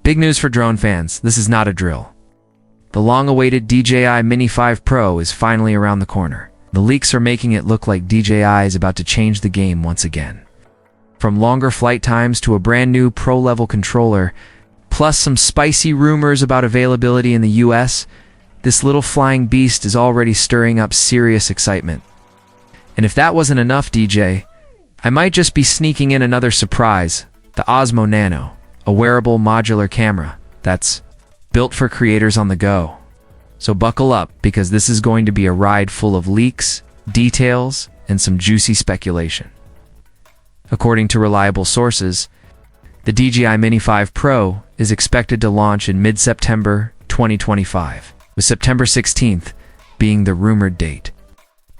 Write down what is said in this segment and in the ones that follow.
Big news for drone fans, this is not a drill. The long-awaited DJI Mini 5 Pro is finally around the corner. The leaks are making it look like DJI is about to change the game once again. From longer flight times to a brand new pro-level controller, plus some spicy rumors about availability in the US, this little flying beast is already stirring up serious excitement. And if that wasn't enough, DJ, I might just be sneaking in another surprise, the Osmo Nano, a wearable modular camera that's built for creators on the go. So buckle up, because this is going to be a ride full of leaks, details, and some juicy speculation. According to reliable sources, the DJI Mini 5 Pro is expected to launch in mid-September 2025, with September 16th being the rumored date.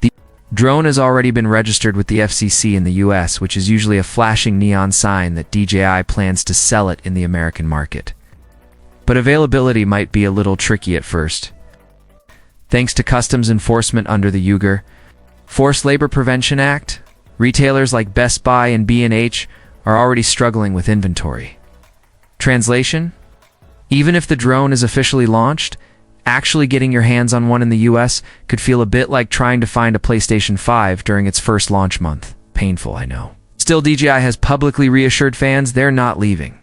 The drone has already been registered with the FCC in the US, which is usually a flashing neon sign that DJI plans to sell it in the American market. But availability might be a little tricky at first. Thanks to customs enforcement under the UGR, Forced Labor Prevention Act, retailers like Best Buy and B&H are already struggling with inventory. Translation? Even if the drone is officially launched, actually getting your hands on one in the US could feel a bit like trying to find a PlayStation 5 during its first launch month. Painful, I know. Still, DJI has publicly reassured fans they're not leaving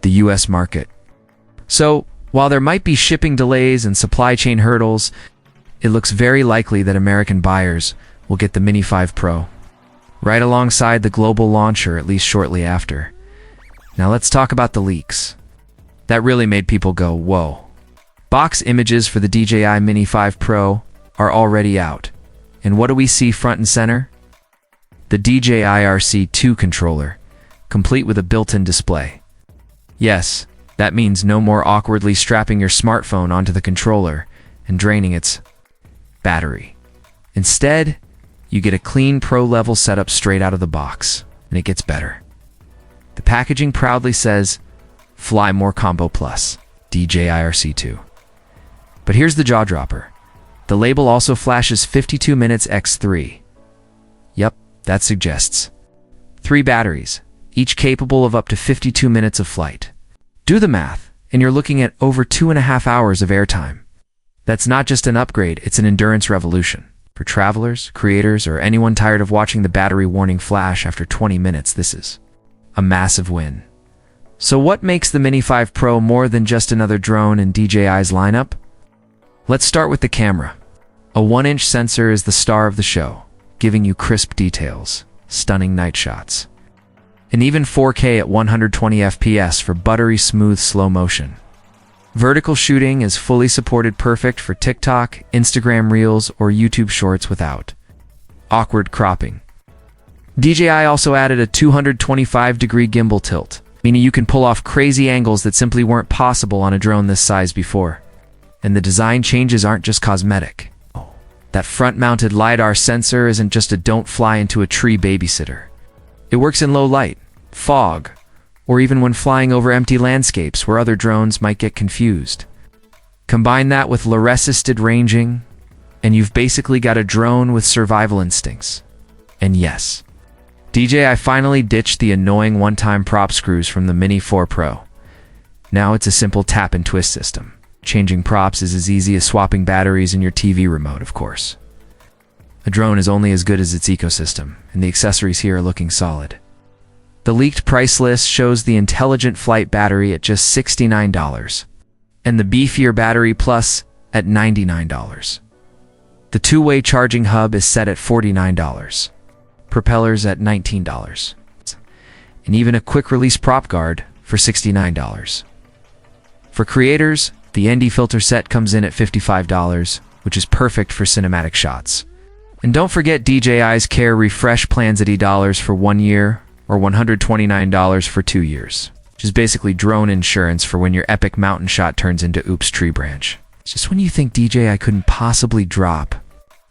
the US market. So, while there might be shipping delays and supply chain hurdles, it looks very likely that American buyers will get the Mini 5 Pro right alongside the global launcher, at least shortly after. Now let's talk about the leaks. That really made people go, whoa. Box images for the DJI Mini 5 Pro are already out. And what do we see front and center? The DJI RC2 controller, complete with a built-in display. Yes, that means no more awkwardly strapping your smartphone onto the controller and draining its battery. Instead, you get a clean pro-level setup straight out of the box, and it gets better. The packaging proudly says, "Fly More Combo Plus, DJI RC2." But here's the jaw-dropper. The label also flashes 52 minutes x3. Yep, that suggests 3 batteries, each capable of up to 52 minutes of flight. Do the math, and you're looking at over 2.5 hours of airtime. That's not just an upgrade, it's an endurance revolution. For travelers, creators, or anyone tired of watching the battery warning flash after 20 minutes, this is a massive win. So what makes the Mini 5 Pro more than just another drone in DJI's lineup? Let's start with the camera. A 1-inch sensor is the star of the show, giving you crisp details, stunning night shots, and even 4K at 120 FPS for buttery smooth slow motion. Vertical shooting is fully supported, perfect for TikTok, Instagram Reels, or YouTube Shorts without awkward cropping. DJI also added a 225-degree gimbal tilt, meaning you can pull off crazy angles that simply weren't possible on a drone this size before. And the design changes aren't just cosmetic. That front-mounted LiDAR sensor isn't just a don't fly into a tree babysitter. It works in low light, fog, or even when flying over empty landscapes where other drones might get confused. Combine that with low-resisted ranging, and you've basically got a drone with survival instincts. And yes, DJI finally ditched the annoying one-time prop screws from the Mini 4 Pro. Now it's a simple tap and twist system. Changing props is as easy as swapping batteries in your TV remote, of course. A drone is only as good as its ecosystem, and the accessories here are looking solid. The leaked price list shows the Intelligent Flight battery at just $69, and the beefier Battery Plus at $99. The two-way charging hub is set at $49, propellers at $19, and even a quick-release prop guard for $69. For creators, the ND filter set comes in at $55, which is perfect for cinematic shots. And don't forget DJI's Care Refresh plans at $80 for 1 year, or $129 for 2 years, which is basically drone insurance for when your epic mountain shot turns into oops tree branch. It's just when you think DJI couldn't possibly drop.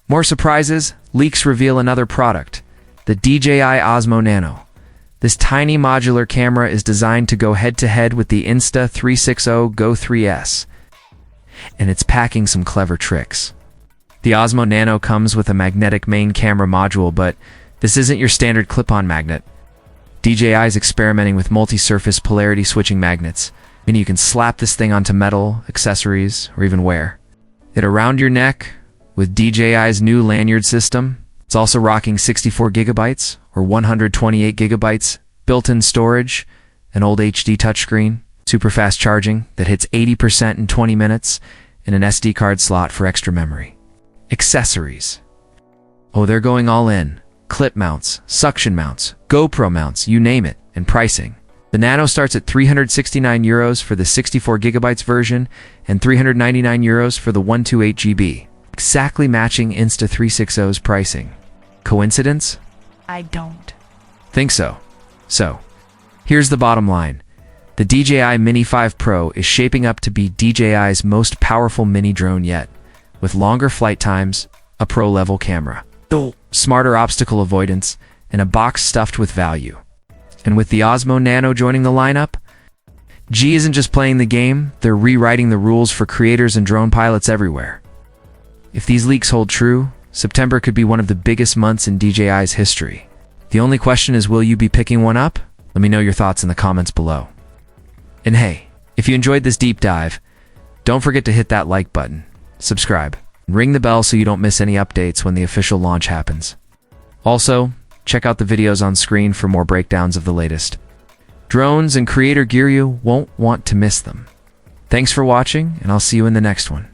More surprises, leaks reveal another product, the DJI Osmo Nano. This tiny modular camera is designed to go head-to-head with the Insta360 Go 3S, and it's packing some clever tricks. The Osmo Nano comes with a magnetic main camera module, but this isn't your standard clip-on magnet. DJI is experimenting with multi-surface polarity switching magnets Meaning you can slap this thing onto metal, accessories, or even wear it around your neck with DJI's new lanyard system. It's also rocking 64 gigabytes or 128 gigabytes built-in storage, an old HD touchscreen, super fast charging that hits 80% in 20 minutes, and an SD card slot for extra memory. Accessories. Oh, they're going all in. Clip mounts, suction mounts, GoPro mounts, you name it, and pricing. The Nano starts at €369 for the 64 gigabytes version and €399 for the 128 GB, exactly matching Insta360's pricing. Coincidence? I don't think so. So, here's the bottom line. The DJI Mini 5 Pro is shaping up to be DJI's most powerful mini drone yet, with longer flight times, a pro-level camera, smarter obstacle avoidance, and a box stuffed with value. And with the Osmo Nano joining the lineup, G isn't just playing the game, they're rewriting the rules for creators and drone pilots everywhere. If these leaks hold true, September could be one of the biggest months in DJI's history. The only question is, will you be picking one up? Let me know your thoughts in the comments below. And hey, if you enjoyed this deep dive, don't forget to hit that like button, subscribe, and ring the bell so you don't miss any updates when the official launch happens. Also, check out the videos on screen for more breakdowns of the latest drones and creator gear. You won't want to miss them. Thanks for watching, and I'll see you in the next one.